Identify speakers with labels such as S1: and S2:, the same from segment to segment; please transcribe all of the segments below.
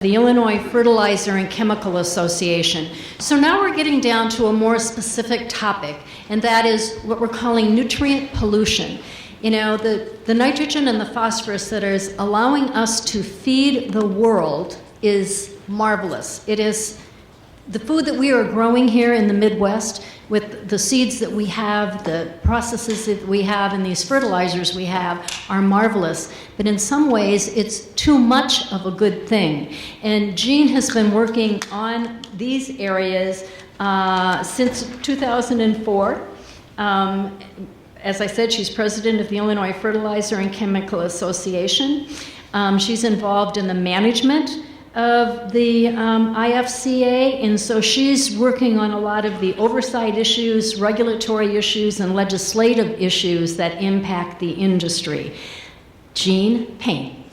S1: the Illinois Fertilizer and Chemical Association. So now we're getting down to a more specific topic, and that is what we're calling nutrient pollution. You know, the nitrogen and the phosphorus that is allowing us to feed the world is marvelous. It is the food that we are growing here in the Midwest with the seeds that we have, the processes that we have, and these fertilizers we have are marvelous. But in some ways, it's too much of a good thing. And Jean has been working on these areas since 2004. As I said, she's president of the Illinois Fertilizer and Chemical Association. She's involved in the management of the IFCA, and so she's working on a lot of the oversight issues, regulatory issues, and legislative issues that impact the industry. Jean Payne.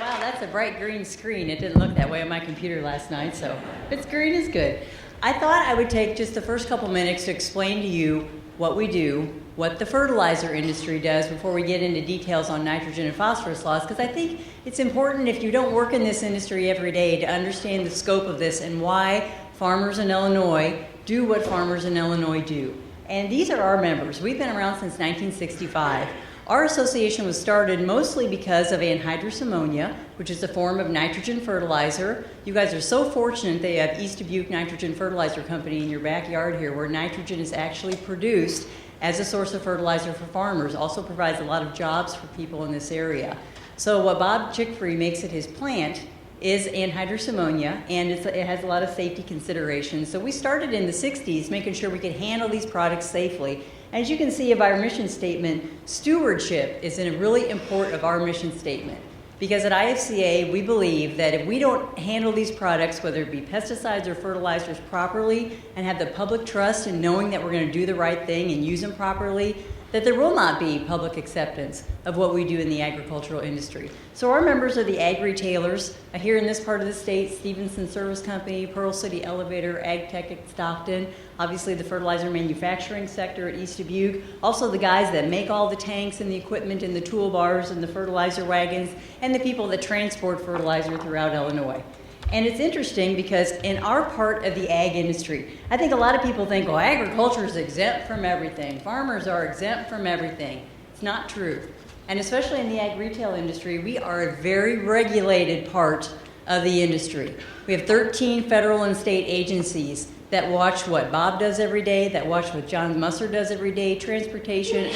S2: Wow, that's a bright green screen. It didn't look that way on my computer last night, so if it's green, it's good. I thought I would take just the first couple minutes to explain to you what we do, what the fertilizer industry does before we get into details on nitrogen and phosphorus laws, because I think it's important, if you don't work in this industry every day, to understand the scope of this and why farmers in Illinois do what farmers in Illinois do. And these are our members. We've been around since 1965. Our association was started mostly because of anhydrous ammonia, which is a form of nitrogen fertilizer. You guys are so fortunate that you have East Dubuque Nitrogen Fertilizer Company in your backyard here, where nitrogen is actually produced as a source of fertilizer for farmers. Also provides a lot of jobs for people in this area. So what Bob Chickfree makes at his plant is anhydrous ammonia, and it has a lot of safety considerations. So we started in the 60s making sure we could handle these products safely. As you can see by our mission statement, stewardship is a really important of our mission statement. Because at IFCA, we believe that if we don't handle these products, whether it be pesticides or fertilizers, properly, and have the public trust in knowing that we're going to do the right thing and use them properly, that there will not be public acceptance of what we do in the agricultural industry. So our members are the ag retailers here in this part of the state: Stevenson Service Company, Pearl City Elevator, Ag Tech at Stockton, obviously the fertilizer manufacturing sector at East Dubuque, also the guys that make all the tanks and the equipment and the toolbars and the fertilizer wagons, and the people that transport fertilizer throughout Illinois. And it's interesting because in our part of the ag industry, I think a lot of people think, well, agriculture is exempt from everything. Farmers are exempt from everything. It's not true. And especially in the ag retail industry, we are a very regulated part of the industry. We have 13 federal and state agencies that watch what Bob does every day, that watch what John Musser does every day: transportation,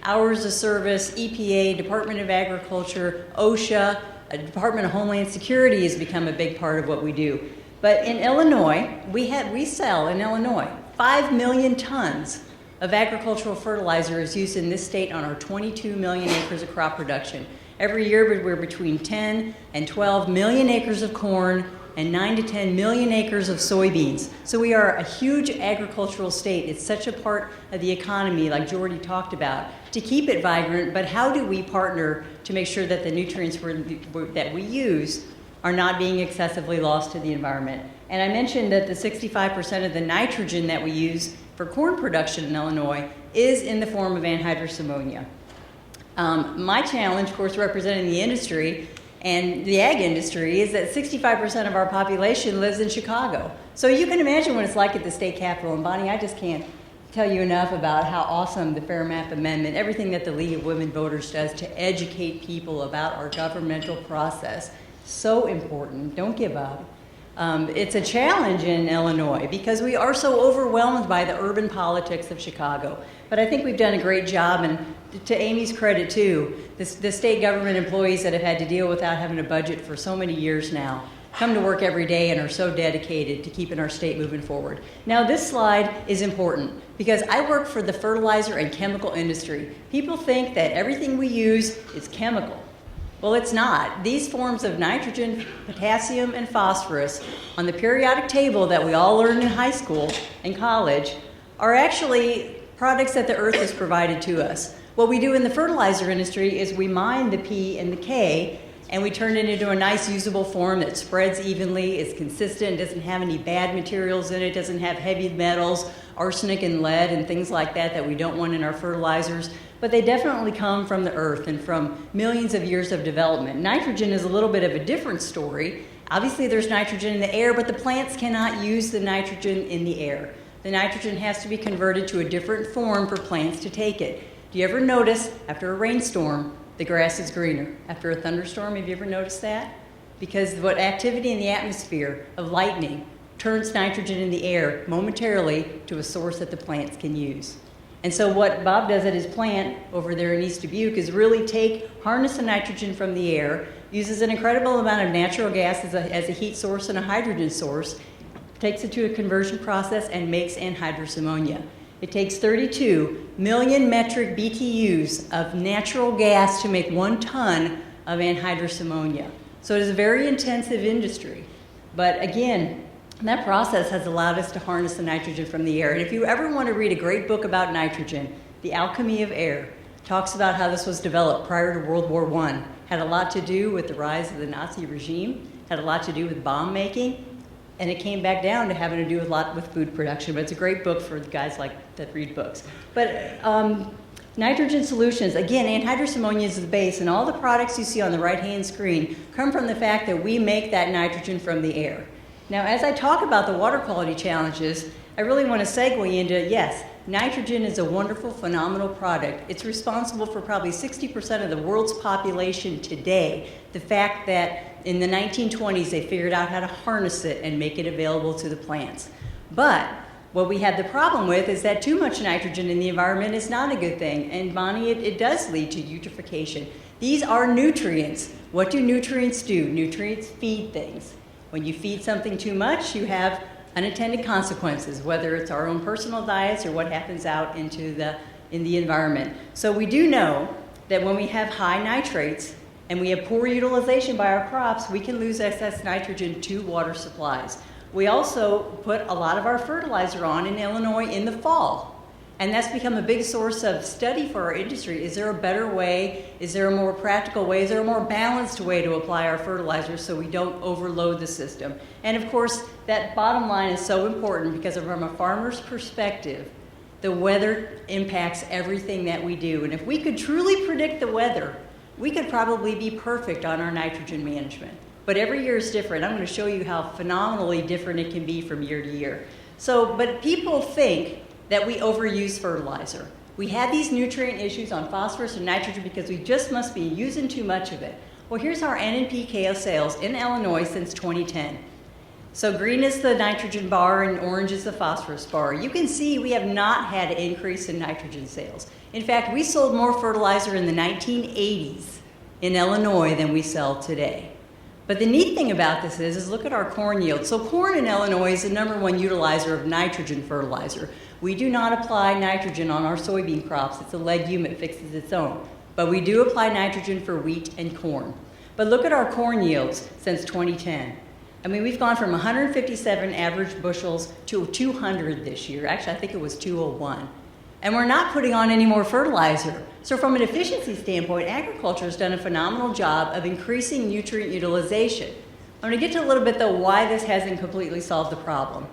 S2: hours of service, EPA, Department of Agriculture, OSHA, Department of Homeland Security has become a big part of what we do. But in Illinois, we sell in Illinois 5 million tons of agricultural fertilizer is used in this state on our 22 million acres of crop production. Every year we're between 10 and 12 million acres of corn and 9 to 10 million acres of soybeans. So we are a huge agricultural state. It's such a part of the economy, like Jordy talked about, to keep it vibrant. But how do we partner to make sure that the nutrients that we use are not being excessively lost to the environment? And I mentioned that the 65% of the nitrogen that we use for corn production in Illinois is in the form of anhydrous ammonia. My challenge, of course, representing the industry and the ag industry, is that 65% of our population lives in Chicago. So you can imagine what it's like at the state capitol. And Bonnie, I just can't tell you enough about how awesome the Fair Map Amendment, everything that the League of Women Voters does to educate people about our governmental process. So important. Don't give up. It's a challenge in Illinois because we are so overwhelmed by the urban politics of Chicago. But I think we've done a great job, and to Amy's credit too, the state government employees that have had to deal without having a budget for so many years now come to work every day and are so dedicated to keeping our state moving forward. Now this slide is important because I work for the fertilizer and chemical industry. People think that everything we use is chemical. Well, it's not. These forms of nitrogen, potassium, and phosphorus on the periodic table that we all learned in high school and college are actually products that the earth has provided to us. What we do in the fertilizer industry is we mine the P and the K, and we turn it into a nice usable form that spreads evenly, is consistent, doesn't have any bad materials in it, doesn't have heavy metals, arsenic and lead and things like that that we don't want in our fertilizers. but they definitely come from the earth and from millions of years of development. Nitrogen is a little bit of a different story. Obviously there's nitrogen in the air, but the plants cannot use the nitrogen in the air. The nitrogen has to be converted to a different form for plants to take it. Do you ever notice after a rainstorm, the grass is greener? After a thunderstorm, have you ever noticed that? Because what activity in the atmosphere of lightning turns nitrogen in the air momentarily to a source that the plants can use. And so what Bob does at his plant over there in East Dubuque is really harness the nitrogen from the air, uses an incredible amount of natural gas as a heat source and a hydrogen source, takes it to a conversion process and makes anhydrous ammonia. It takes 32 million metric BTUs of natural gas to make 1 ton of anhydrous ammonia. So it is a very intensive industry. But again, that process has allowed us to harness the nitrogen from the air. And if you ever want to read a great book about nitrogen, The Alchemy of Air, talks about how this was developed prior to World War I. Had a lot to do with the rise of the Nazi regime, had a lot to do with bomb making, and it came back down to having to do a lot with food production. But it's a great book for guys that read books. But nitrogen solutions, again, anhydrous ammonia is the base, and all the products you see on the right-hand screen come from the fact that we make that nitrogen from the air. Now, as I talk about the water quality challenges, I really want to segue into, yes, nitrogen is a wonderful, phenomenal product. It's responsible for probably 60% of the world's population today. The fact that in the 1920s they figured out how to harness it and make it available to the plants. But what we have the problem with is that too much nitrogen in the environment is not a good thing. And Bonnie, it does lead to eutrophication. These are nutrients. What do nutrients do? Nutrients feed things. When you feed something too much, you have unintended consequences, whether it's our own personal diets or what happens out in the environment. So we do know that when we have high nitrates and we have poor utilization by our crops, we can lose excess nitrogen to water supplies. We also put a lot of our fertilizer on in Illinois in the fall. And that's become a big source of study for our industry. Is there a better way? Is there a more practical way? Is there a more balanced way to apply our fertilizer so we don't overload the system? And of course, that bottom line is so important because from a farmer's perspective, the weather impacts everything that we do. And if we could truly predict the weather, we could probably be perfect on our nitrogen management. But every year is different. I'm going to show you how phenomenally different it can be from year to year. But people think that we overuse fertilizer. We have these nutrient issues on phosphorus and nitrogen because we just must be using too much of it. Well, here's our NPK sales in Illinois since 2010. So green is the nitrogen bar and orange is the phosphorus bar. You can see we have not had an increase in nitrogen sales. In fact, we sold more fertilizer in the 1980s in Illinois than we sell today. But the neat thing about this is look at our corn yield. So corn in Illinois is the #1 utilizer of nitrogen fertilizer. We do not apply nitrogen on our soybean crops. It's a legume, it fixes its own. But we do apply nitrogen for wheat and corn. But look at our corn yields since 2010. I mean, we've gone from 157 average bushels to 200 this year. Actually, I think it was 201. And we're not putting on any more fertilizer. So from an efficiency standpoint, agriculture has done a phenomenal job of increasing nutrient utilization. I'm going to get to a little bit, though, why this hasn't completely solved the problem.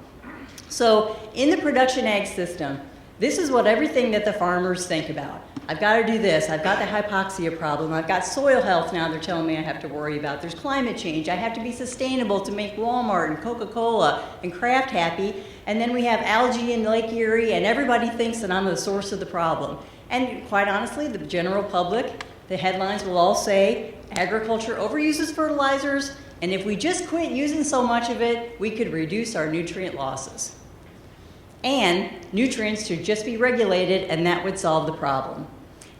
S2: So in the production ag system, this is what everything that the farmers think about. I've got to do this. I've got the hypoxia problem. I've got soil health now they're telling me I have to worry about. There's climate change. I have to be sustainable to make Walmart and Coca-Cola and Kraft happy. And then we have algae in Lake Erie, and everybody thinks that I'm the source of the problem. And quite honestly, the general public, the headlines will all say, agriculture overuses fertilizers, and if we just quit using so much of it, we could reduce our nutrient losses. And nutrients should just be regulated, and that would solve the problem.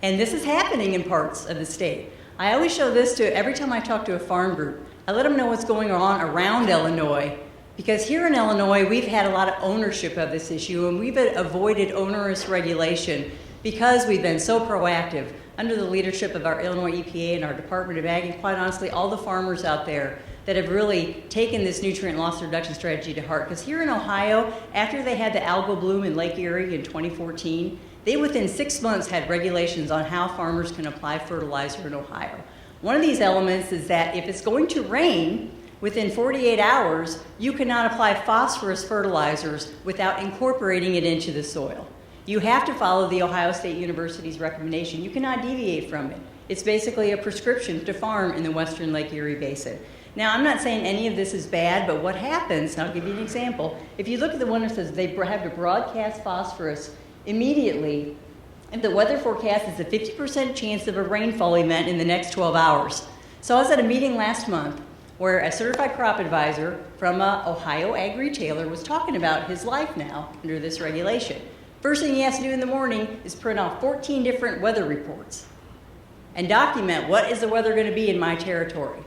S2: And this is happening in parts of the state. I always show this to every time I talk to a farm group. I let them know what's going on around Illinois, because here in Illinois, we've had a lot of ownership of this issue, and we've avoided onerous regulation because we've been so proactive under the leadership of our Illinois EPA and our Department of Ag, and quite honestly, all the farmers out there that have really taken this nutrient loss reduction strategy to heart. Because here in Ohio, after they had the algal bloom in Lake Erie in 2014, they within 6 months had regulations on how farmers can apply fertilizer in Ohio. One of these elements is that if it's going to rain, within 48 hours, you cannot apply phosphorus fertilizers without incorporating it into the soil. You have to follow the Ohio State University's recommendation. You cannot deviate from it. It's basically a prescription to farm in the western Lake Erie Basin. Now, I'm not saying any of this is bad, but what happens, and I'll give you an example, if you look at the one that says they have to broadcast phosphorus immediately, if the weather forecast is a 50% chance of a rainfall event in the next 12 hours. So I was at a meeting last month where a certified crop advisor from an Ohio ag retailer was talking about his life now under this regulation. First thing he has to do in the morning is print off 14 different weather reports and document what is the weather going to be in my territory.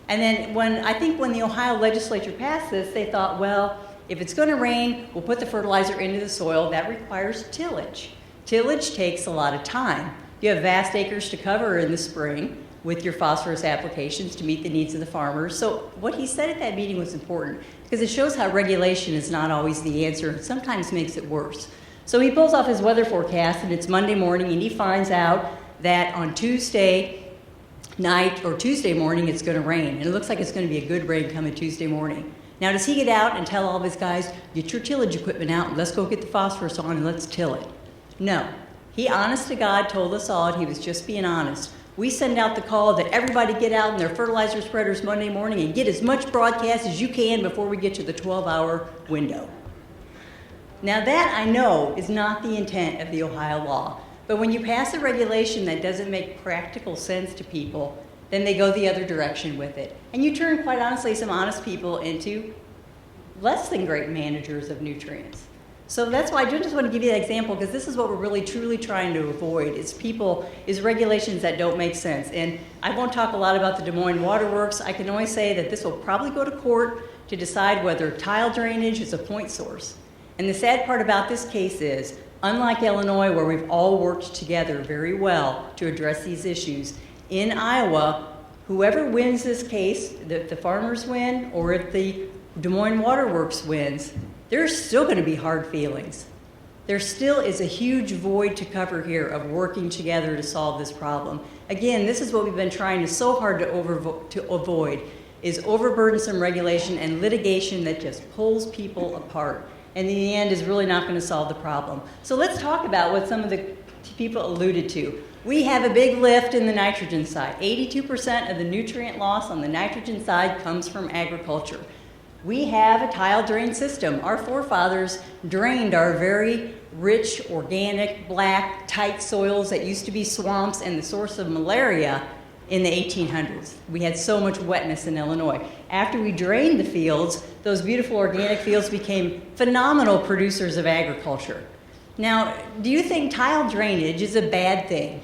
S2: And then when the Ohio legislature passed this, they thought, well, if it's going to rain, we'll put the fertilizer into the soil. That requires tillage. Tillage takes a lot of time. You have vast acres to cover in the spring with your phosphorus applications to meet the needs of the farmers. So what he said at that meeting was important because it shows how regulation is not always the answer and sometimes makes it worse. So he pulls off his weather forecast and it's Monday morning and he finds out that on Tuesday night or Tuesday morning it's going to rain, and it looks like it's going to be a good rain coming Tuesday morning. Now, does he get out and tell all of his guys, get your tillage equipment out and let's go get the phosphorus on and let's till it? No. He, honest to God, told us all, and he was just being honest. We send out the call that everybody get out in their fertilizer spreaders Monday morning and get as much broadcast as you can before we get to the 12-hour window. Now, that, I know, is not the intent of the Ohio law. But when you pass a regulation that doesn't make practical sense to people, then they go the other direction with it. And you turn, quite honestly, some honest people into less than great managers of nutrients. So that's why I just want to give you that example, because this is what we're really truly trying to avoid, is regulations that don't make sense. And I won't talk a lot about the Des Moines Water Works. I can only say that this will probably go to court to decide whether tile drainage is a point source. And the sad part about this case is, unlike Illinois, where we've all worked together very well to address these issues, in Iowa, whoever wins this case, if the farmers win or if the Des Moines Water Works wins, there's still going to be hard feelings. There still is a huge void to cover here of working together to solve this problem. Again, this is what we've been trying so hard to avoid, is overburdensome regulation and litigation that just pulls people apart. And in the end is really not going to solve the problem. So let's talk about what some of the people alluded to. We have a big lift in the nitrogen side. 82% of the nutrient loss on the nitrogen side comes from agriculture. We have a tile drain system. Our forefathers drained our very rich, organic, black, tight soils that used to be swamps and the source of malaria in the 1800s. We had so much wetness in Illinois. After we drained the fields, those beautiful organic fields became phenomenal producers of agriculture. Now, do you think tile drainage is a bad thing?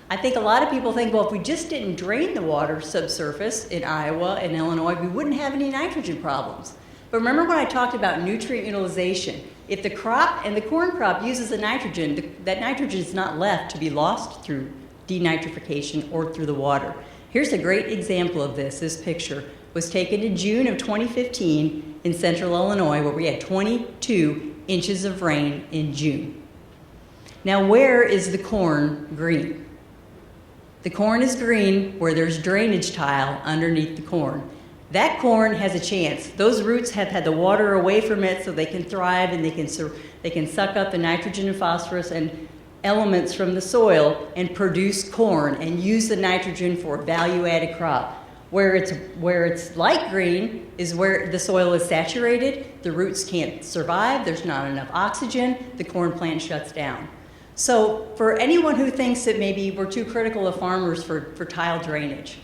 S2: I think a lot of people think, well, if we just didn't drain the water subsurface in Iowa and Illinois, we wouldn't have any nitrogen problems. But remember when I talked about nutrient utilization? If the crop and the corn crop uses the nitrogen, that nitrogen is not left to be lost through denitrification or through the water. Here's a great example of this. This picture was taken in June of 2015 in central Illinois, where we had 22 inches of rain in June. Now, where is the corn green? The corn is green where there's drainage tile underneath the corn. That corn has a chance. Those roots have had the water away from it so they can thrive and they can suck up the nitrogen and phosphorus and elements from the soil and produce corn and use the nitrogen for a value-added crop. Where it's light green is where the soil is saturated, the roots can't survive, there's not enough oxygen, the corn plant shuts down. So for anyone who thinks that maybe we're too critical of farmers for tile drainage,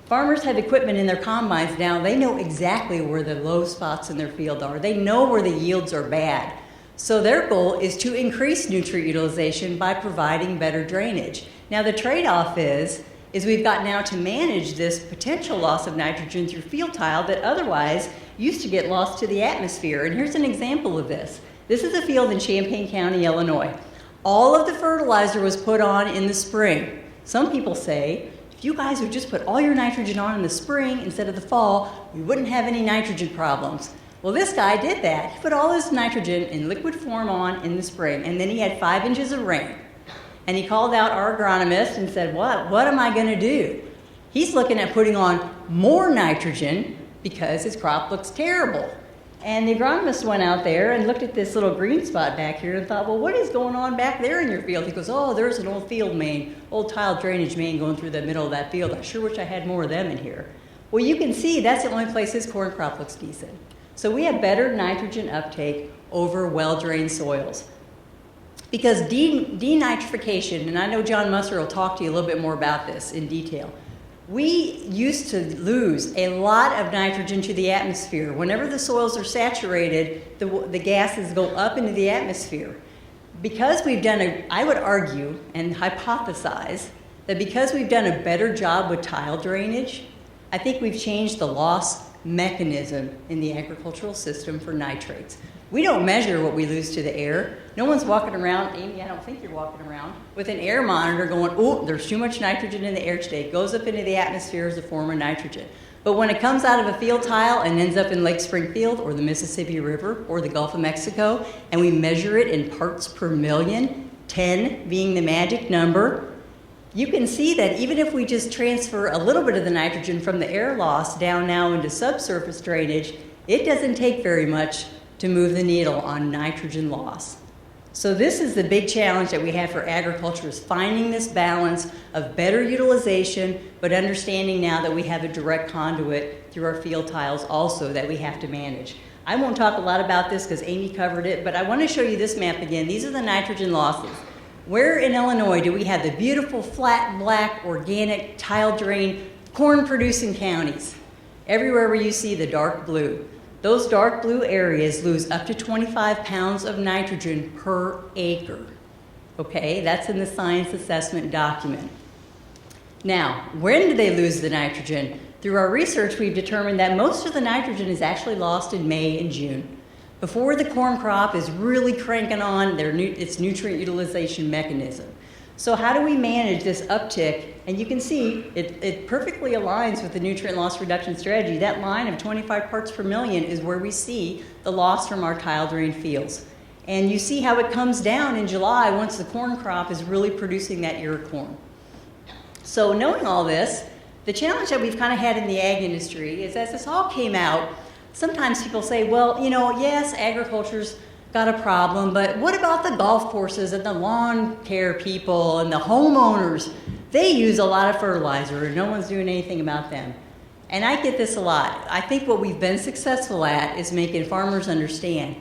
S2: farmers have equipment in their combines now. They know exactly where the low spots in their field are. They know where the yields are bad. So their goal is to increase nutrient utilization by providing better drainage. Now the trade-off is we've got now to manage this potential loss of nitrogen through field tile that otherwise used to get lost to the atmosphere. And here's an example of this. This is a field in Champaign County, Illinois. All of the fertilizer was put on in the spring. Some people say, if you guys would just put all your nitrogen on in the spring instead of the fall, we wouldn't have any nitrogen problems. Well, this guy did that. He put all his nitrogen in liquid form on in the spring, and then he had 5 inches of rain. And he called out our agronomist and said, what am I going to do? He's looking at putting on more nitrogen because his crop looks terrible. And the agronomist went out there and looked at this little green spot back here and thought, well, what is going on back there in your field? He goes, oh, there's an old field main, old tile drainage main going through the middle of that field. I sure wish I had more of them in here. Well, you can see that's the only place his corn crop looks decent. So we have better nitrogen uptake over well-drained soils. Because denitrification, and I know John Musser will talk to you a little bit more about this in detail, we used to lose a lot of nitrogen to the atmosphere. Whenever the soils are saturated, the gases go up into the atmosphere. Because we've done I would argue and hypothesize that because we've done a better job with tile drainage, I think we've changed the loss mechanism in the agricultural system for nitrates. We don't measure what we lose to the air. No one's walking around, Amy, I don't think you're walking around, with an air monitor going, oh, there's too much nitrogen in the air today. It goes up into the atmosphere as a form of nitrogen. But when it comes out of a field tile and ends up in Lake Springfield or the Mississippi River or the Gulf of Mexico, and we measure it in parts per million, 10 being the magic number, you can see that even if we just transfer a little bit of the nitrogen from the air loss down now into subsurface drainage, it doesn't take very much to move the needle on nitrogen loss. So this is the big challenge that we have for agriculture, is finding this balance of better utilization, but understanding now that we have a direct conduit through our field tiles also that we have to manage. I won't talk a lot about this because Amy covered it, but I want to show you this map again. These are the nitrogen losses. Where in Illinois do we have the beautiful, flat, black, organic, tile drain, corn-producing counties? Everywhere where you see the dark blue. Those dark blue areas lose up to 25 pounds of nitrogen per acre. Okay, that's in the science assessment document. Now, when do they lose the nitrogen? Through our research, we've determined that most of the nitrogen is actually lost in May and June, before the corn crop is really cranking on its nutrient utilization mechanism. So how do we manage this uptick? And you can see it perfectly aligns with the nutrient loss reduction strategy. That line of 25 parts per million is where we see the loss from our tile drain fields. And you see how it comes down in July once the corn crop is really producing that ear corn. So knowing all this, the challenge that we've kind of had in the ag industry is as this all came out, sometimes people say, well, you know, yes, agriculture's got a problem, but what about the golf courses and the lawn care people and the homeowners? They use a lot of fertilizer and no one's doing anything about them. And I get this a lot. I think what we've been successful at is making farmers understand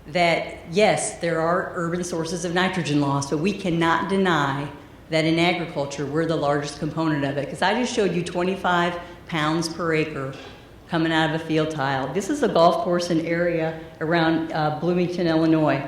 S2: that, yes, there are urban sources of nitrogen loss, but we cannot deny that in agriculture, we're the largest component of it. Because I just showed you 25 pounds per acre coming out of a field tile. This is a golf course in area around Bloomington, Illinois.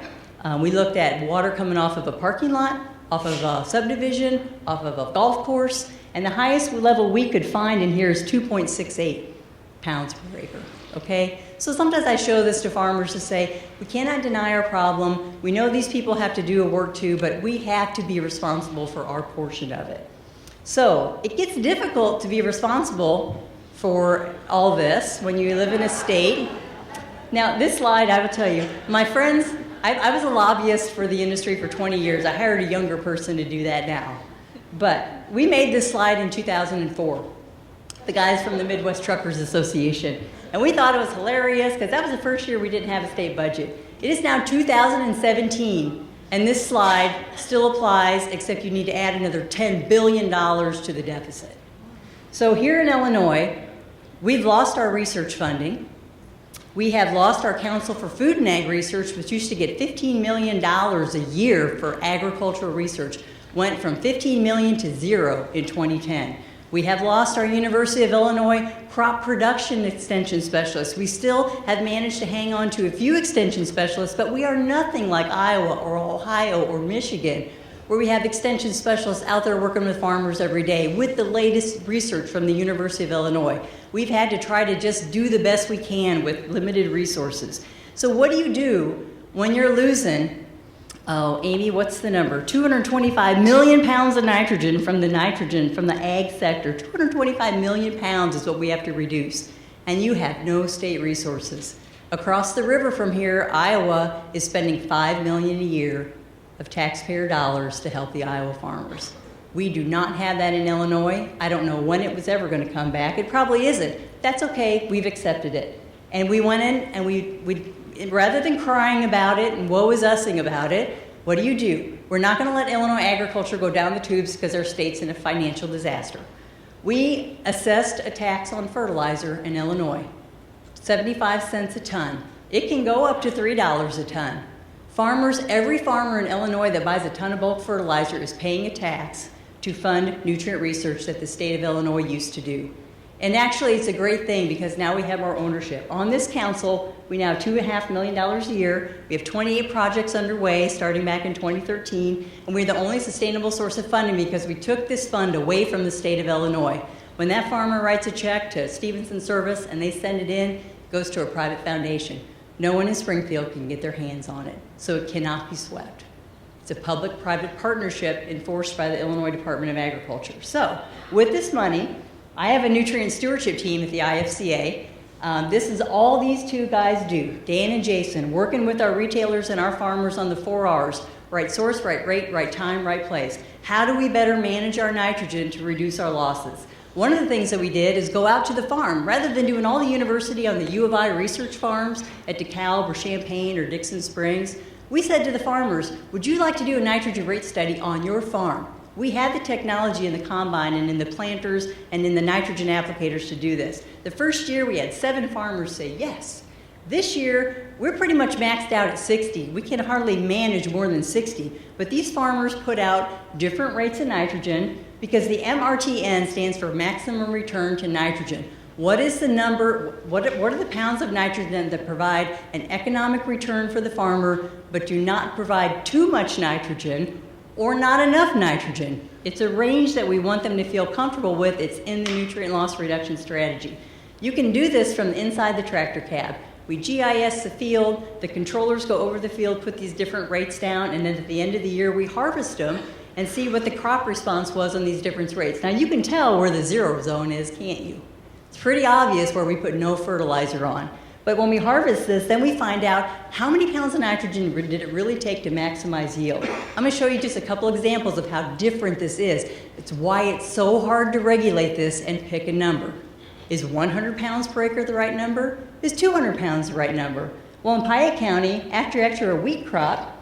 S2: We looked at water coming off of a parking lot, off of a subdivision, off of a golf course, and the highest level we could find in here is 2.68 pounds per acre, okay? So sometimes I show this to farmers to say, we cannot deny our problem. We know these people have to do a work too, but we have to be responsible for our portion of it. So it gets difficult to be responsible for all this when you live in a state. Now, this slide, I will tell you, my friends, I was a lobbyist for the industry for 20 years. I hired a younger person to do that now. But we made this slide in 2004, the guys from the Midwest Truckers Association. And we thought it was hilarious because that was the first year we didn't have a state budget. It is now 2017, and this slide still applies, except you need to add another $10 billion to the deficit. So here in Illinois, we've lost our research funding. We have lost our Council for Food and Ag Research, which used to get $15 million a year for agricultural research, went from $15 million to zero in 2010. We have lost our University of Illinois crop production extension specialists. We still have managed to hang on to a few extension specialists, but we are nothing like Iowa or Ohio or Michigan, where we have extension specialists out there working with farmers every day with the latest research from the University of Illinois. We've had to try to just do the best we can with limited resources. So what do you do when you're losing, oh, Amy, what's the number? 225 million pounds of nitrogen from the ag sector. 225 million pounds is what we have to reduce. And you have no state resources. Across the river from here, Iowa is spending $5 million a year of taxpayer dollars to help the Iowa farmers. We do not have that in Illinois. I don't know when it was ever going to come back. It probably isn't. That's okay. We've accepted it. And we went in and we rather than crying about it and woe is using about it, what do? We're not going to let Illinois agriculture go down the tubes because our state's in a financial disaster. We assessed a tax on fertilizer in Illinois, 75 cents a ton. It can go up to $3 a ton. Farmers, every farmer in Illinois that buys a ton of bulk fertilizer is paying a tax to fund nutrient research that the state of Illinois used to do. And actually, it's a great thing because now we have more ownership. On this council, we now have $2.5 million a year. We have 28 projects underway starting back in 2013, and we're the only sustainable source of funding because we took this fund away from the state of Illinois. When that farmer writes a check to Stevenson Service and they send it in, it goes to a private foundation. No one in Springfield can get their hands on it, so it cannot be swept. It's a public-private partnership enforced by the Illinois Department of Agriculture. So, with this money, I have a nutrient stewardship team at the IFCA. This is all these two guys do, Dan and Jason, working with our retailers and our farmers on the 4 R's, right source, right rate, right time, right place. How do we better manage our nitrogen to reduce our losses? One of the things that we did is go out to the farm. Rather than doing all the university on the U of I research farms at DeKalb or Champaign or Dixon Springs, we said to the farmers, would you like to do a nitrogen rate study on your farm? We had the technology in the combine and in the planters and in the nitrogen applicators to do this. The first year we had 7 farmers say yes. This year we're pretty much maxed out at 60. We can hardly manage more than 60, but these farmers put out different rates of nitrogen because the MRTN stands for maximum return to nitrogen. What is the number, what are the pounds of nitrogen that provide an economic return for the farmer but do not provide too much nitrogen or not enough nitrogen? It's a range that we want them to feel comfortable with. It's in the nutrient loss reduction strategy. You can do this from inside the tractor cab. We GIS the field, the controllers go over the field, put these different rates down, and then at the end of the year we harvest them and see what the crop response was on these different rates. Now you can tell where the zero zone is, can't you? It's pretty obvious where we put no fertilizer on. But when we harvest this, then we find out how many pounds of nitrogen did it really take to maximize yield. I'm going to show you just a couple examples of how different this is. It's why it's so hard to regulate this and pick a number. Is 100 pounds per acre the right number? Is 200 pounds the right number? Well, in Piatt County, after a wheat crop,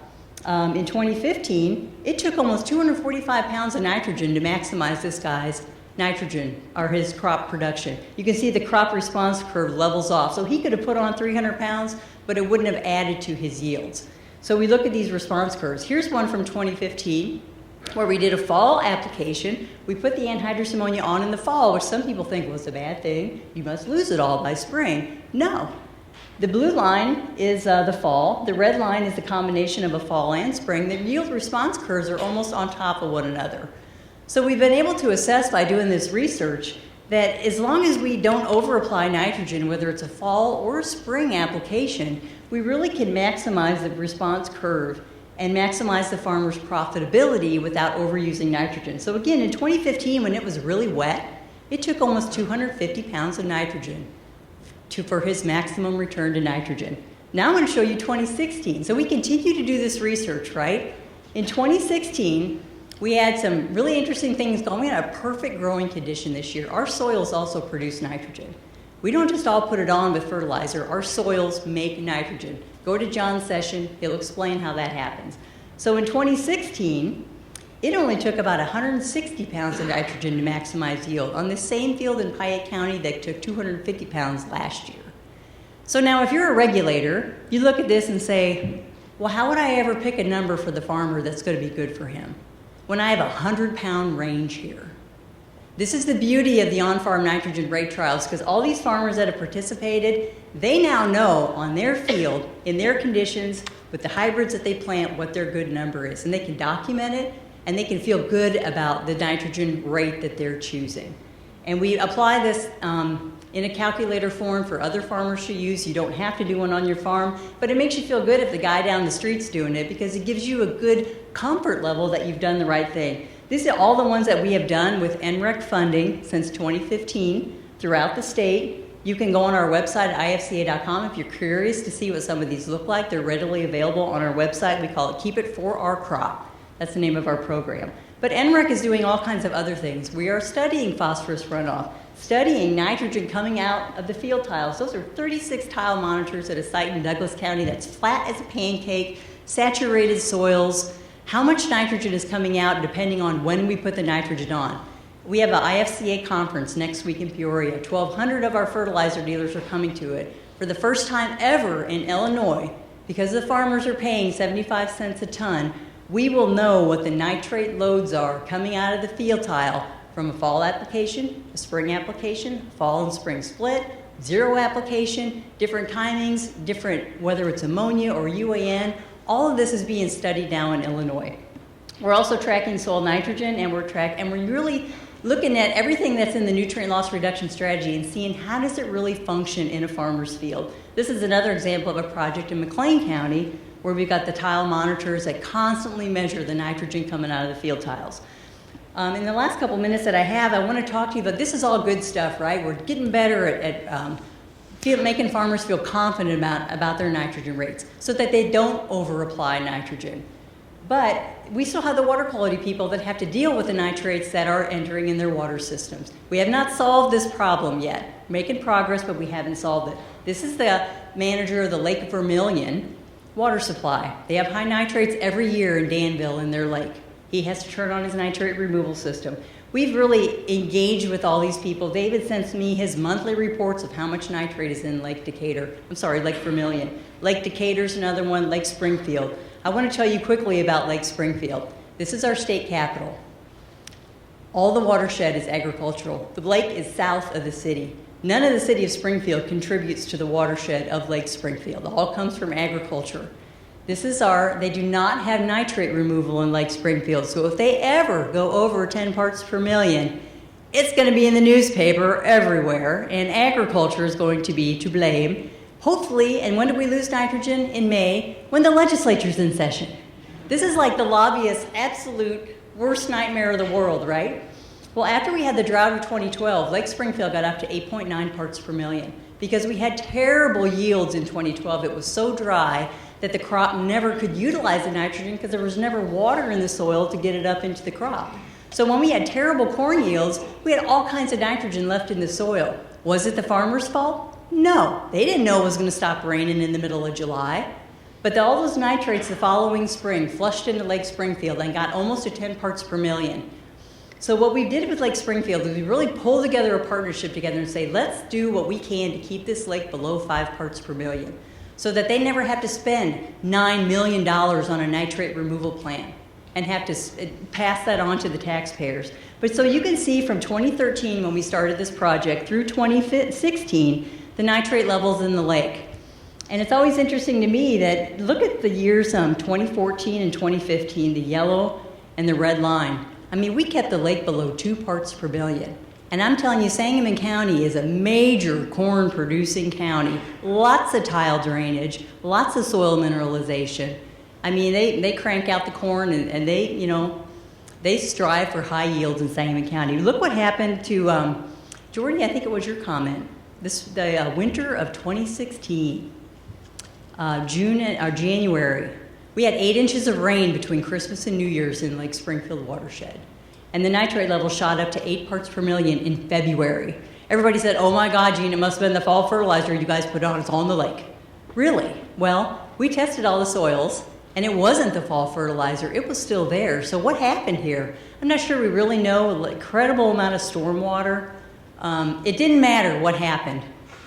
S2: in 2015, it took almost 245 pounds of nitrogen to maximize this guy's nitrogen, or his crop production. You can see the crop response curve levels off. So he could have put on 300 pounds, but it wouldn't have added to his yields. So we look at these response curves. Here's one from 2015, where we did a fall application. We put the anhydrous ammonia on in the fall, which some people think was a bad thing. You must lose it all by spring. No. The blue line is the fall. The red line is the combination of a fall and spring. The yield response curves are almost on top of one another. So we've been able to assess by doing this research that as long as we don't over-apply nitrogen, whether it's a fall or a spring application, we really can maximize the response curve and maximize the farmer's profitability without overusing nitrogen. So again, in 2015, when it was really wet, it took almost 250 pounds of nitrogen for his maximum return to nitrogen. Now I'm going to show you 2016. So we continue to do this research, right? In 2016, we had some really interesting things going. We had a perfect growing condition this year. Our soils also produce nitrogen. We don't just all put it on with fertilizer. Our soils make nitrogen. Go to John's session. He'll explain how that happens. So in 2016, it only took about 160 pounds of nitrogen to maximize yield on the same field in Piatt County that took 250 pounds last year. So now if you're a regulator, you look at this and say, well, how would I ever pick a number for the farmer that's going to be good for him when I have a 100-pound range here? This is the beauty of the on-farm nitrogen rate trials, because all these farmers that have participated, they now know on their field, in their conditions, with the hybrids that they plant, what their good number is. And they can document it, and they can feel good about the nitrogen rate that they're choosing. And we apply this in a calculator form for other farmers to use. You don't have to do one on your farm, but it makes you feel good if the guy down the street's doing it, because it gives you a good comfort level that you've done the right thing. These are all the ones that we have done with NREC funding since 2015 throughout the state. You can go on our website at ifca.com if you're curious to see what some of these look like. They're readily available on our website. We call it Keep It For Our Crop. That's the name of our program. But NREC is doing all kinds of other things. We are studying phosphorus runoff. studying nitrogen coming out of the field tiles. Those are 36 tile monitors at a site in Douglas County that's flat as a pancake, saturated soils, how much nitrogen is coming out depending on when we put the nitrogen on. We have an IFCA conference next week in Peoria. 1,200 of our fertilizer dealers are coming to it. For the first time ever in Illinois, because the farmers are paying 75 cents a ton, we will know what the nitrate loads are coming out of the field tile from a fall application, a spring application, fall and spring split, zero application, different timings, different, whether it's ammonia or UAN. All of this is being studied now in Illinois. We're also tracking soil nitrogen, and we're really looking at everything that's in the nutrient loss reduction strategy and seeing how does it really function in a farmer's field. This is another example of a project in McLean County where we've got the tile monitors that constantly measure the nitrogen coming out of the field tiles. In the last couple minutes that I have, I want to talk to you about, this is all good stuff, right? We're getting better at making farmers feel confident about their nitrogen rates so that they don't over-apply nitrogen. But we still have the water quality people that have to deal with the nitrates that are entering in their water systems. We have not solved this problem yet. We're making progress, but we haven't solved it. This is the manager of the Lake Vermilion water supply. They have high nitrates every year in Danville in their lake. He has to turn on his nitrate removal system. We've really engaged with all these people. David sends me his monthly reports of how much nitrate is in Lake Vermilion. Lake Decatur's another one, Lake Springfield. I want to tell you quickly about Lake Springfield. This is our state capital. All the watershed is agricultural. The lake is south of the city. None of the city of Springfield contributes to the watershed of Lake Springfield. It all comes from agriculture. They do not have nitrate removal in Lake Springfield, so if they ever go over 10 parts per million, it's going to be in the newspaper everywhere, and agriculture is going to be to blame. Hopefully, and when do we lose nitrogen? In May, when the legislature's in session. This is like the lobbyist's absolute worst nightmare of the world, right? Well, after we had the drought of 2012, Lake Springfield got up to 8.9 parts per million because we had terrible yields in 2012. It was so dry that the crop never could utilize the nitrogen because there was never water in the soil to get it up into the crop. So when we had terrible corn yields, we had all kinds of nitrogen left in the soil. Was it the farmer's fault? No, they didn't know it was going to stop raining in the middle of July. But all those nitrates the following spring flushed into Lake Springfield and got almost to 10 parts per million. So what we did with Lake Springfield is we really pulled together a partnership together and say, let's do what we can to keep this lake below 5 parts per million so that they never have to spend $9 million on a nitrate removal plan and have to pass that on to the taxpayers. But so you can see from 2013 when we started this project through 2016, the nitrate levels in the lake. And it's always interesting to me that look at the years 2014 and 2015, the yellow and the red line. I mean, we kept the lake below 2 parts per billion. And I'm telling you, Sangamon County is a major corn producing county. Lots of tile drainage, lots of soil mineralization. I mean, they crank out the corn and they strive for high yields in Sangamon County. Look what happened to, Jordy, I think it was your comment. The winter of 2016, January, we had 8 inches of rain between Christmas and New Year's in Lake Springfield watershed. And the nitrate level shot up to 8 parts per million in February. Everybody said, oh my God, Gene, it must have been the fall fertilizer you guys put on, it's all in the lake. Really? Well, we tested all the soils, and it wasn't the fall fertilizer, it was still there. So what happened here? I'm not sure we really know. An incredible amount of stormwater. It didn't matter what happened.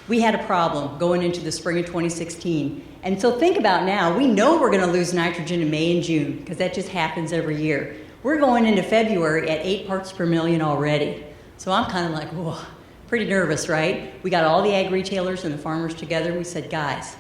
S2: We had a problem going into the spring of 2016. And so think about now, we know we're going to lose nitrogen in May and June because that just happens every year. We're going into February at 8 parts per million already. So I'm kind of like, whoa, pretty nervous, right? We got all the ag retailers and the farmers together. We said, guys,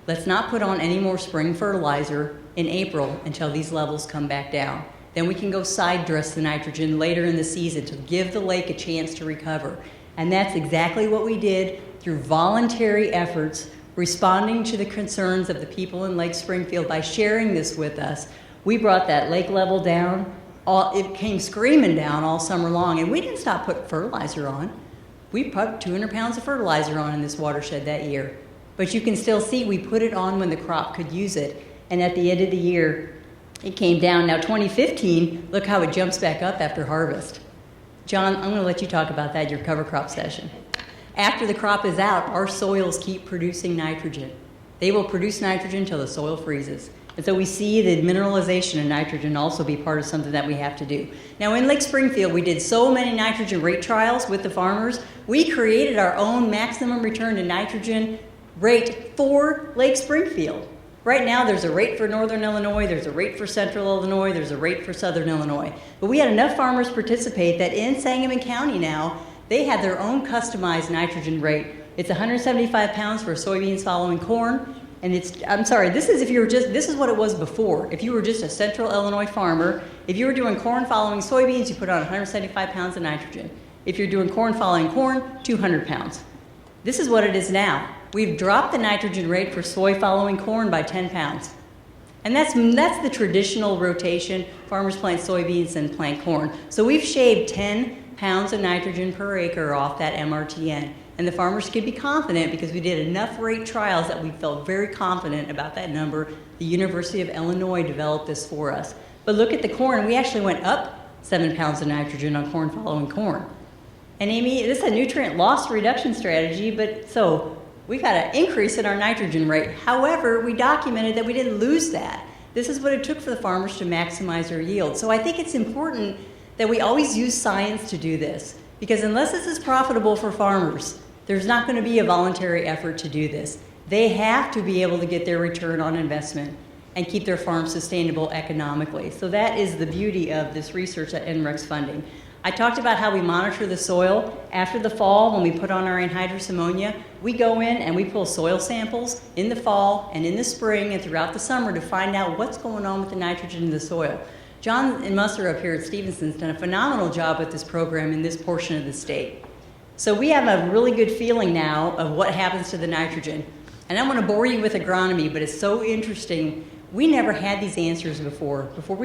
S2: let's not put on any more spring fertilizer in April until these levels come back down. Then we can go side dress the nitrogen later in the season to give the lake a chance to recover. And that's exactly what we did through voluntary efforts, responding to the concerns of the people in Lake Springfield by sharing this with us. We brought that lake level down. It came screaming down all summer long, and we didn't stop putting fertilizer on. We put 200 pounds of fertilizer on in this watershed that year. But you can still see we put it on when the crop could use it, and at the end of the year, it came down. Now 2015, look how it jumps back up after harvest. John, I'm going to let you talk about that in your cover crop session. After the crop is out, our soils keep producing nitrogen. They will produce nitrogen until the soil freezes. And so we see the mineralization of nitrogen also be part of something that we have to do. Now in Lake Springfield, we did so many nitrogen rate trials with the farmers. We created our own maximum return to nitrogen rate for Lake Springfield. Right now there's a rate for Northern Illinois, there's a rate for Central Illinois, there's a rate for Southern Illinois. But we had enough farmers participate that in Sangamon County now, they have their own customized nitrogen rate. It's 175 pounds for soybeans following corn. And this is what it was before. If you were just a Central Illinois farmer, if you were doing corn following soybeans, you put on 175 pounds of nitrogen. If you're doing corn following corn, 200 pounds. This is what it is now. We've dropped the nitrogen rate for soy following corn by 10 pounds. And that's the traditional rotation. Farmers plant soybeans and plant corn. So we've shaved 10 pounds of nitrogen per acre off that MRTN. And the farmers could be confident because we did enough rate trials that we felt very confident about that number. The University of Illinois developed this for us. But look at the corn. We actually went up 7 pounds of nitrogen on corn following corn. And Amy, this is a nutrient loss reduction strategy, but so we got an increase in our nitrogen rate. However, we documented that we didn't lose that. This is what it took for the farmers to maximize their yield. So I think it's important that we always use science to do this, because unless this is profitable for farmers, there's not going to be a voluntary effort to do this. They have to be able to get their return on investment and keep their farm sustainable economically. So that is the beauty of this research that NREC's funding. I talked about how we monitor the soil. After the fall, when we put on our anhydrous ammonia, we go in and we pull soil samples in the fall and in the spring and throughout the summer to find out what's going on with the nitrogen in the soil. John and Musser up here at Stevenson's done a phenomenal job with this program in this portion of the state. So we have a really good feeling now of what happens to the nitrogen. And I don't want to bore you with agronomy, but it's so interesting. We never had these answers before. Before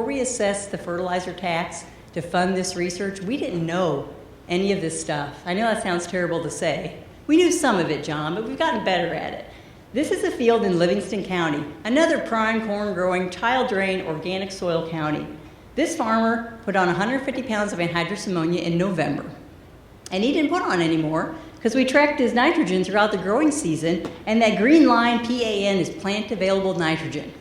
S2: we assessed the fertilizer tax to fund this research, we didn't know any of this stuff. I know that sounds terrible to say. We knew some of it, John, but we've gotten better at it. This is a field in Livingston County, another prime corn-growing, tile-drained, organic soil county. This farmer put on 150 pounds of anhydrous ammonia in November. And he didn't put on any more because we tracked his nitrogen throughout the growing season, and that green line, PAN, is plant available nitrogen.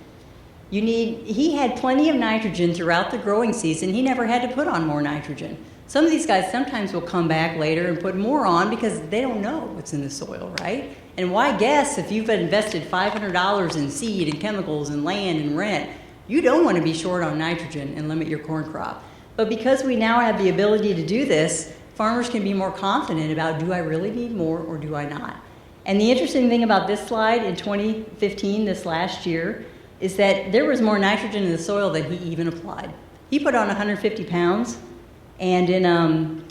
S2: He had plenty of nitrogen throughout the growing season. He never had to put on more nitrogen. Some of these guys sometimes will come back later and put more on because they don't know what's in the soil, right? And why guess if you've invested $500 in seed and chemicals and land and rent, you don't want to be short on nitrogen and limit your corn crop. But because we now have the ability to do this, farmers can be more confident about, do I really need more or do I not? And the interesting thing about this slide in 2015, this last year, is that there was more nitrogen in the soil than he even applied. He put on 150 pounds, and in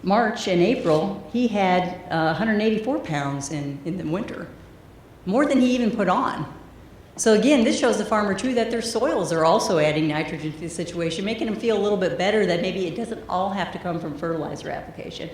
S2: March and April, he had 184 pounds in the winter, more than he even put on. So again, this shows the farmer too that their soils are also adding nitrogen to the situation, making them feel a little bit better that maybe it doesn't all have to come from fertilizer application.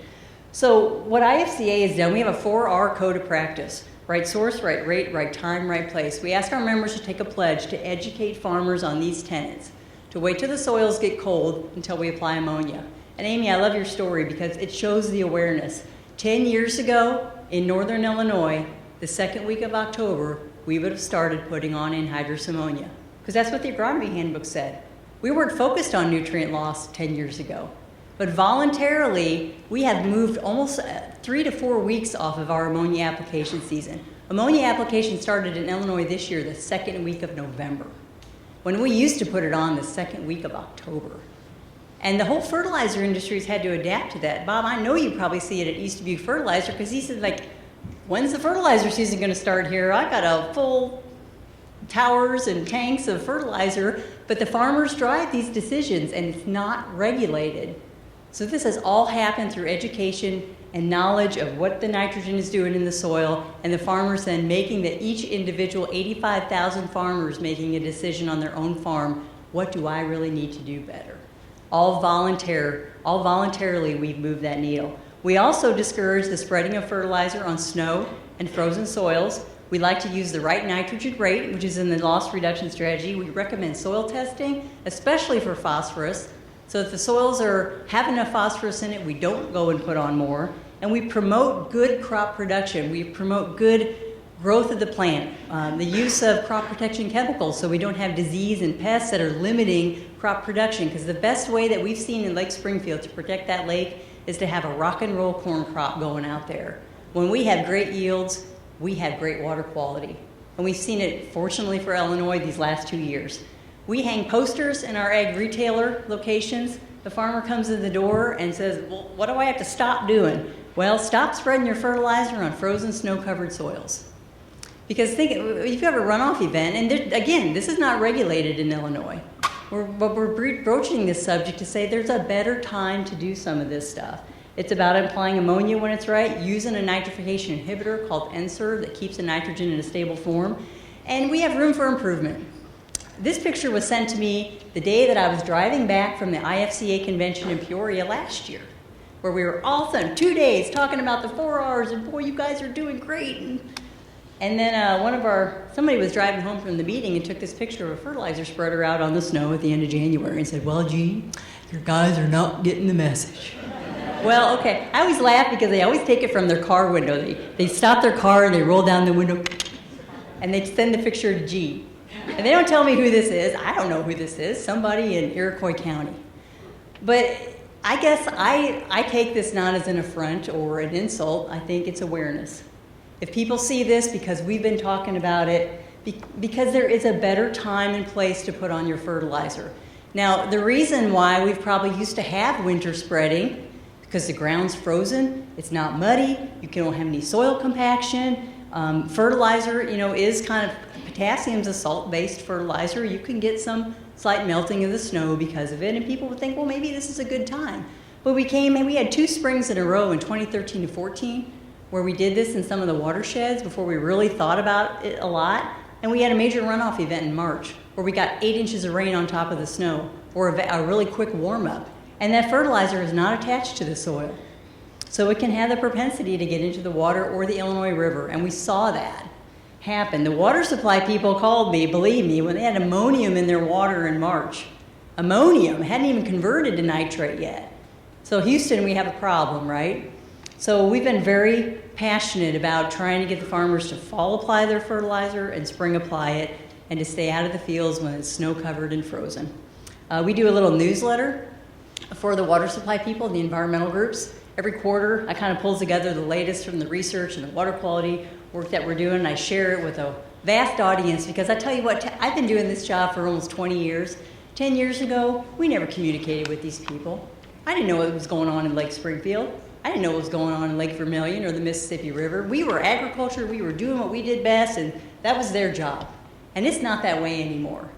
S2: So what IFCA has done, we have a 4R code of practice. Right source, right rate, right time, right place. We ask our members to take a pledge to educate farmers on these tenets, to wait till the soils get cold until we apply ammonia. And Amy, I love your story because it shows the awareness. 10 years ago in Northern Illinois, the second week of October, we would have started putting on anhydrous ammonia because that's what the agronomy handbook said. We weren't focused on nutrient loss 10 years ago. But voluntarily, we have moved almost 3 to 4 weeks off of our ammonia application season. Ammonia application started in Illinois this year, the second week of November, when we used to put it on the second week of October. And the whole fertilizer industry's had to adapt to that. Bob, I know you probably see it at East Dubuque Fertilizer because he said, like, when's the fertilizer season going to start here? I got a full towers and tanks of fertilizer, but the farmers drive these decisions and it's not regulated. So this has all happened through education and knowledge of what the nitrogen is doing in the soil, and the farmers then making that each individual 85,000 farmers making a decision on their own farm, what do I really need to do better? All voluntarily we've moved that needle. We also discourage the spreading of fertilizer on snow and frozen soils. We like to use the right nitrogen rate, which is in the loss reduction strategy. We recommend soil testing, especially for phosphorus. So if the soils have enough phosphorus in it, we don't go and put on more. And we promote good crop production. We promote good growth of the plant, the use of crop protection chemicals so we don't have disease and pests that are limiting crop production. Because the best way that we've seen in Lake Springfield to protect that lake is to have a rock and roll corn crop going out there. When we have great yields, we have great water quality. And we've seen it, fortunately for Illinois, these last 2 years. We hang posters in our ag retailer locations. The farmer comes in the door and says, well, what do I have to stop doing? Well, stop spreading your fertilizer on frozen snow-covered soils. Because think, if you have a runoff event, and again, this is not regulated in Illinois, but we're broaching this subject to say there's a better time to do some of this stuff. It's about applying ammonia when it's right, using a nitrification inhibitor called NSERV that keeps the nitrogen in a stable form, and we have room for improvement. This picture was sent to me the day that I was driving back from the IFCA convention in Peoria last year, where we were all spent 2 days talking about the 4 R's, and boy, you guys are doing great. And then somebody was driving home from the meeting and took this picture of a fertilizer spreader out on the snow at the end of January and said, well, Gene, your guys are not getting the message. Well, okay, I always laugh because they always take it from their car window. They stop their car and they roll down the window and they send the picture to Gene. And they don't tell me who this is. I don't know who this is, somebody in Iroquois County. But I guess I take this not as an affront or an insult. I think it's awareness. If people see this because we've been talking about it, because there is a better time and place to put on your fertilizer. Now, the reason why we've probably used to have winter spreading, because the ground's frozen, it's not muddy, you don't have any soil compaction. Fertilizer, is kind of, potassium's a salt-based fertilizer. You can get some slight melting of the snow because of it, and people would think, well, maybe this is a good time. But we had 2 springs in a row in 2013 to 14, where we did this in some of the watersheds before we really thought about it a lot. And we had a major runoff event in March where we got 8 inches of rain on top of the snow, or a really quick warm-up. And that fertilizer is not attached to the soil. So it can have the propensity to get into the water or the Illinois River, and we saw that happen. The water supply people called me, believe me, when they had ammonium in their water in March. Ammonium hadn't even converted to nitrate yet. So Houston, we have a problem, right? So we've been very passionate about trying to get the farmers to fall apply their fertilizer and spring apply it, and to stay out of the fields when it's snow covered and frozen. We do a little newsletter for the water supply people, the environmental groups. Every quarter, I kind of pull together the latest from the research and the water quality work that we're doing, and I share it with a vast audience, because I tell you what, I've been doing this job for almost 20 years. 10 years ago, we never communicated with these people. I didn't know what was going on in Lake Springfield. I didn't know what was going on in Lake Vermilion or the Mississippi River. We were agriculture, we were doing what we did best, and that was their job. And it's not that way anymore.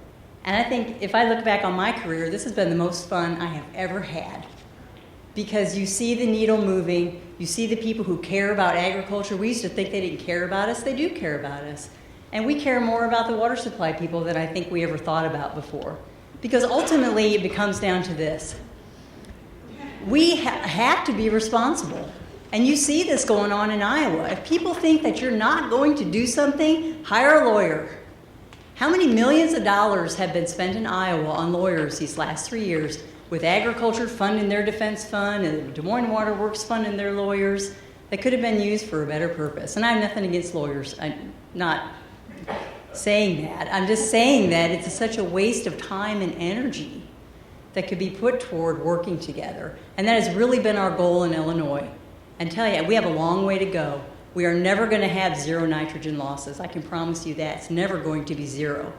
S2: And I think if I look back on my career, this has been the most fun I have ever had. Because you see the needle moving, you see the people who care about agriculture. We used to think they didn't care about us. They do care about us. And we care more about the water supply people than I think we ever thought about before. Because ultimately it comes down to this. We have to be responsible. And you see this going on in Iowa. If people think that you're not going to do something, hire a lawyer. How many millions of dollars have been spent in Iowa on lawyers these last 3 years, with agriculture funding their defense fund and the Des Moines Water Works funding their lawyers, that could have been used for a better purpose? And I have nothing against lawyers. I'm not saying that. I'm just saying that it's such a waste of time and energy that could be put toward working together. And that has really been our goal in Illinois. And tell you, we have a long way to go. We are never going to have zero nitrogen losses. I can promise you that. It's never going to be zero.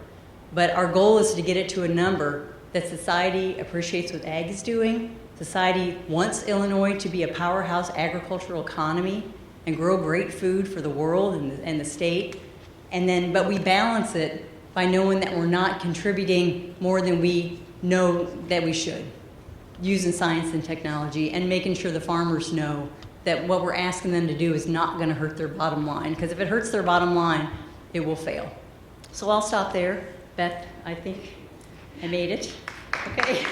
S2: But our goal is to get it to a number that society appreciates what ag is doing. Society wants Illinois to be a powerhouse agricultural economy and grow great food for the world and the state. But we balance it by knowing that we're not contributing more than we know that we should, using science and technology, and making sure the farmers know that what we're asking them to do is not going to hurt their bottom line. Because if it hurts their bottom line, it will fail. So I'll stop there. Beth, I think I made it. Okay.